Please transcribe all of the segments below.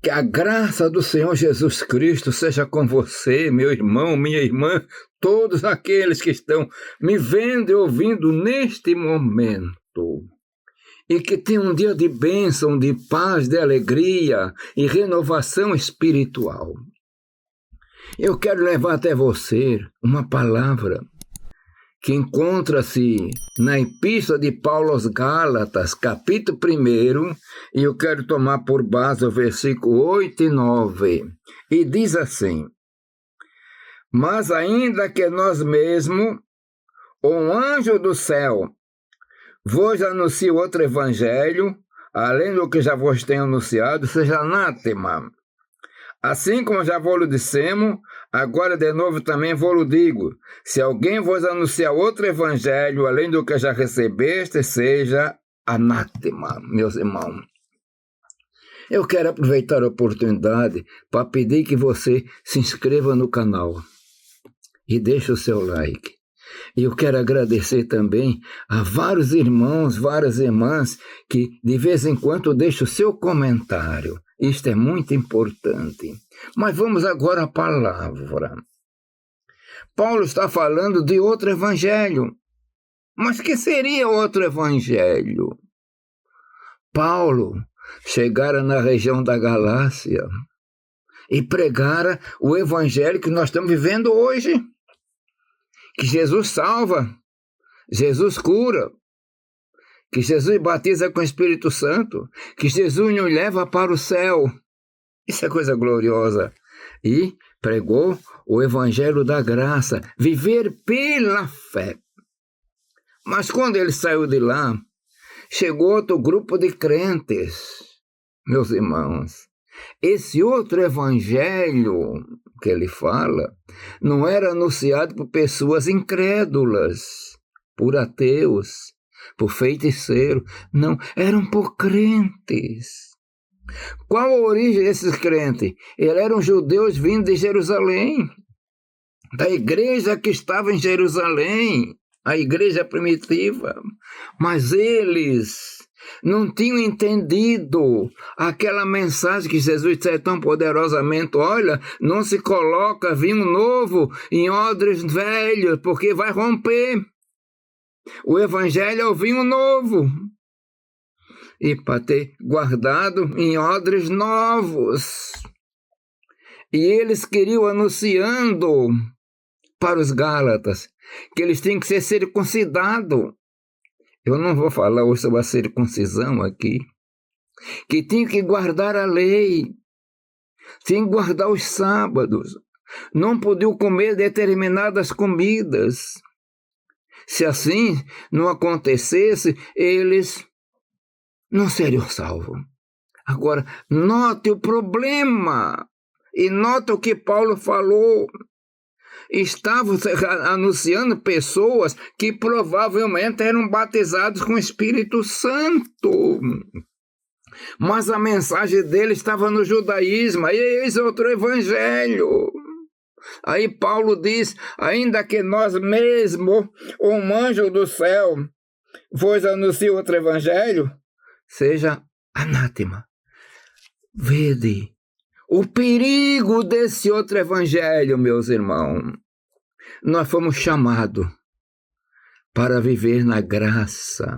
Que a graça do Senhor Jesus Cristo seja com você, meu irmão, minha irmã, todos aqueles que estão me vendo e ouvindo neste momento. E que tenha um dia de bênção, de paz, de alegria e renovação espiritual. Eu quero levar até você uma palavra que encontra-se na Epístola de Paulo aos Gálatas, capítulo 1, e eu quero tomar por base o versículo 8 e 9, e diz assim: mas ainda que nós mesmos, ou um anjo do céu, vos anuncie outro evangelho, além do que já vos tenho anunciado, seja anátema. Assim como já vos dissemos, agora de novo também vos digo, se alguém vos anunciar outro evangelho, além do que já recebeste, seja anátema, meus irmãos. Eu quero aproveitar a oportunidade para pedir que você se inscreva no canal e deixe o seu like. E eu quero agradecer também a vários irmãos, várias irmãs que de vez em quando deixam o seu comentário. Isto é muito importante. Mas vamos agora à palavra. Paulo está falando de outro evangelho. Mas que seria outro evangelho? Paulo chegara na região da Galácia e pregara o evangelho que nós estamos vivendo hoje. Que Jesus salva, Jesus cura, que Jesus batiza com o Espírito Santo, que Jesus nos leva para o céu. Isso é coisa gloriosa. E pregou o evangelho da graça, viver pela fé. Mas quando ele saiu de lá, chegou outro grupo de crentes, meus irmãos. Esse outro evangelho que ele fala não era anunciado por pessoas incrédulas, por ateus, por feiticeiros, não, eram por crentes. Qual a origem desses crentes? Eles eram judeus vindos de Jerusalém, da igreja que estava em Jerusalém, a igreja primitiva, mas eles não tinham entendido aquela mensagem que Jesus disse tão poderosamente: olha, não se coloca vinho novo em odres velhos, porque vai romper. O evangelho é o vinho novo, e para ter guardado em odres novos. E eles queriam anunciando para os Gálatas que eles tinham que ser circuncidados. Eu não vou falar hoje sobre a circuncisão aqui. Que tinham que guardar a lei, tinham que guardar os sábados, não podiam comer determinadas comidas. Se assim não acontecesse, eles não seriam salvos. Agora, note o problema, e note o que Paulo falou. Estavam anunciando pessoas que provavelmente eram batizados com o Espírito Santo. Mas a mensagem dele estava no judaísmo. Aí eis outro evangelho. Aí Paulo diz: ainda que nós mesmos, um anjo do céu, vos anuncie outro evangelho, seja anátema. Vede o perigo desse outro evangelho, meus irmãos. Nós fomos chamados para viver na graça.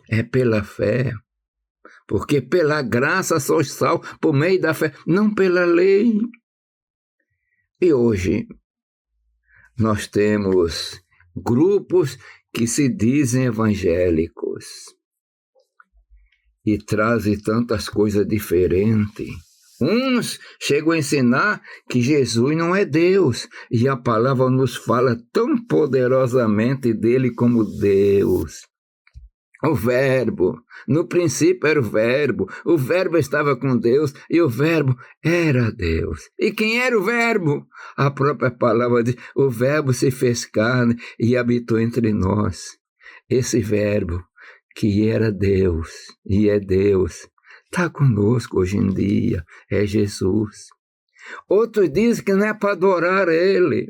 É pela fé. Porque pela graça sois salvos por meio da fé, não pela lei. E hoje nós temos grupos que se dizem evangélicos e trazem tantas coisas diferentes. Uns chegam a ensinar que Jesus não é Deus, e a palavra nos fala tão poderosamente dele como Deus. O verbo, no princípio era o verbo estava com Deus, e o verbo era Deus. E quem era o verbo? A própria palavra diz: o verbo se fez carne e habitou entre nós. Esse verbo, que era Deus, e é Deus, está conosco hoje em dia, é Jesus. Outros dizem que não é para adorar Ele,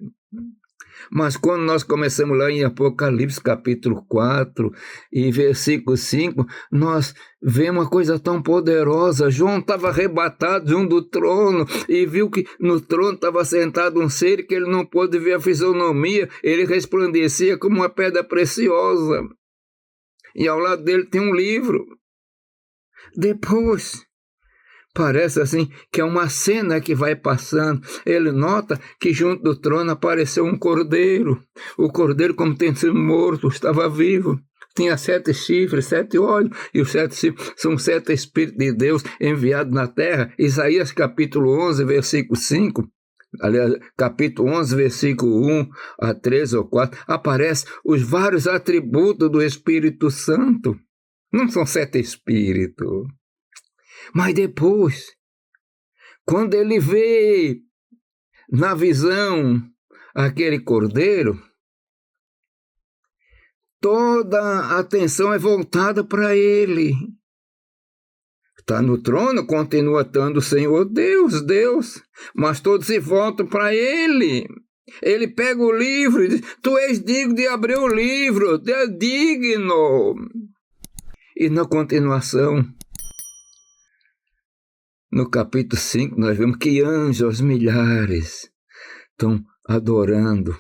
Mas quando nós começamos lá em Apocalipse capítulo 4 e versículo 5, nós vemos uma coisa tão poderosa. João estava arrebatado junto do trono e viu que no trono estava sentado um ser que ele não pôde ver a fisionomia, ele resplandecia como uma pedra preciosa. E ao lado dele tem um livro. Depois, parece assim que é uma cena que vai passando. Ele nota que junto do trono apareceu um cordeiro. O cordeiro, como tem sido morto, estava vivo. Tinha 7 chifres, 7 olhos, e os 7 chifres são 7 Espíritos de Deus enviados na terra. Isaías capítulo 11, versículo 5, aliás, capítulo 11, versículo 1 a 13 ou 4, aparecem os vários atributos do Espírito Santo. Não são 7 Espíritos. Mas depois, quando ele vê na visão aquele cordeiro, toda a atenção é voltada para ele. Está no trono, continua estando o Senhor Deus, mas todos se voltam para ele. Ele pega o livro e diz: tu és digno de abrir o livro, tu és digno. E na continuação, no capítulo 5, nós vemos que anjos milhares estão adorando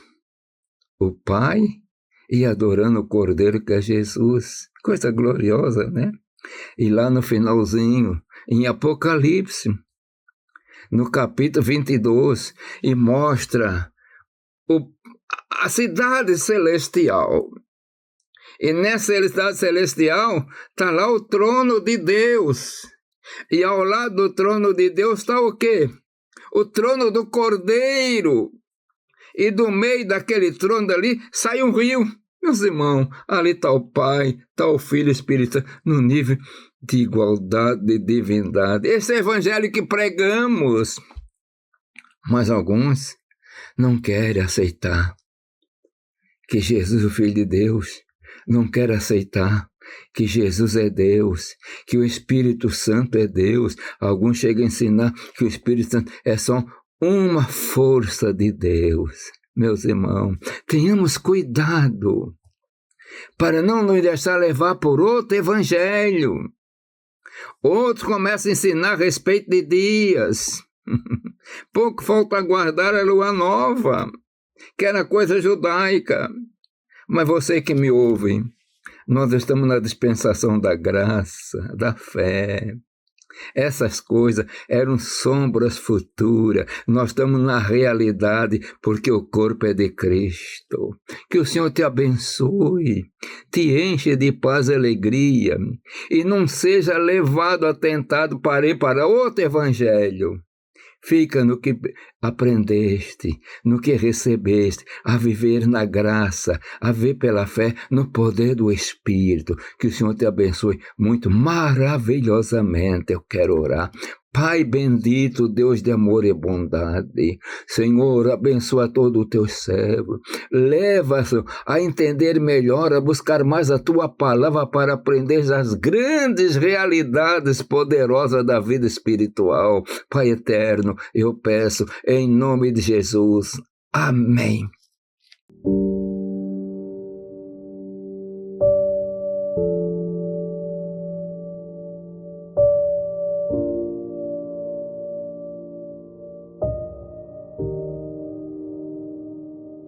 o Pai e adorando o Cordeiro, que é Jesus. Coisa gloriosa, né? E lá no finalzinho, em Apocalipse, no capítulo 22, e mostra a cidade celestial. E nessa cidade celestial está lá o trono de Deus. E ao lado do trono de Deus está o quê? O trono do Cordeiro. E do meio daquele trono dali sai um rio. Meus irmãos, ali está o Pai, está o Filho e o Espírito Santo, no nível de igualdade, de divindade. Esse é o evangelho que pregamos. Mas alguns não querem aceitar que Jesus, o Filho de Deus, não querem aceitar que Jesus é Deus, que o Espírito Santo é Deus. Alguns chegam a ensinar que o Espírito Santo é só uma força de Deus. Meus irmãos, tenhamos cuidado para não nos deixar levar por outro evangelho. Outros começam a ensinar a respeito de dias. Pouco falta aguardar a lua nova, que era coisa judaica. Mas você que me ouve, nós estamos na dispensação da graça, da fé. Essas coisas eram sombras futuras. Nós estamos na realidade, porque o corpo é de Cristo. Que o Senhor te abençoe, te enche de paz e alegria, e não seja levado atentado para ir para outro evangelho. Fica no que aprendeste, no que recebeste, a viver na graça, a ver pela fé no poder do Espírito. Que o Senhor te abençoe muito maravilhosamente. Eu quero orar. Pai bendito, Deus de amor e bondade, Senhor, abençoa todo o teu servo, leva-os a entender melhor, a buscar mais a tua palavra para aprender as grandes realidades poderosas da vida espiritual. Pai eterno, eu peço em nome de Jesus. Amém.